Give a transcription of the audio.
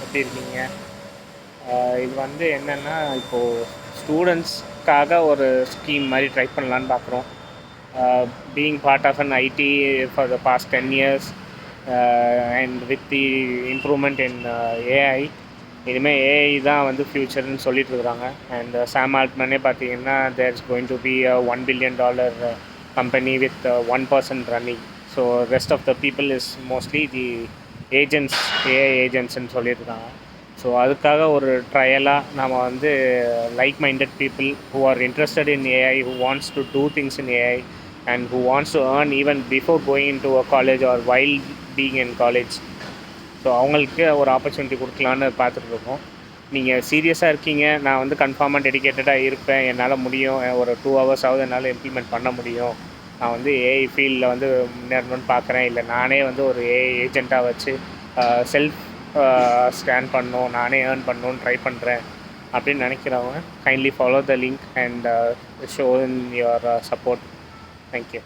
எப்படி இருக்கீங்க? இது வந்து என்னென்னா, இப்போது ஸ்டூடெண்ட்ஸ்க்காக ஒரு ஸ்கீம் மாதிரி ட்ரை பண்ணலான்னு பார்க்குறோம். Being part of an IT for the past 10 years and with the improvement in AI, இனிமேல் ஏஐ தான் வந்து ஃப்யூச்சர்னு சொல்லிட்டு இருக்கிறாங்க. அண்ட் சாம் ஆல்ட்மனே பார்த்தீங்கன்னா, there is going to be $1 billion company with one person running. So rest of the people is mostly the agents, AI ஏஜென்ட்ஸ்ன்னு சொல்லியிருக்காங்க. ஸோ அதுக்காக ஒரு ட்ரையலாக நம்ம வந்து like minded people who are interested in AI, who wants to do things in AI and who wants to earn even before going into a college or while being in college. So அவங்களுக்கு ஒரு opportunity கொடுக்கலான்னு பார்த்துட்ருக்கோம். நீங்கள் சீரியஸாக இருக்கீங்க, நான் வந்து கன்ஃபார்மாக டெடிக்கேட்டடாக இருப்பேன், என்னால் முடியும், ஒரு 2 hours என்னால் இம்ப்ளிமெண்ட் பண்ண முடியும், நான் வந்து ஏஐ ஃபீல்டில் வந்து முன்னேறணும்னு பார்க்குறேன், இல்லை நானே வந்து ஒரு ஏஐ ஏஜெண்ட்டாக வச்சு செல்ஃப் ஸ்கேன் பண்ணணும், நானே ஏர்ன் பண்ணணும்னு ட்ரை பண்ணுறேன் அப்படின்னு நினைக்கிறவங்க kindly follow the link and show in your support. Thank you.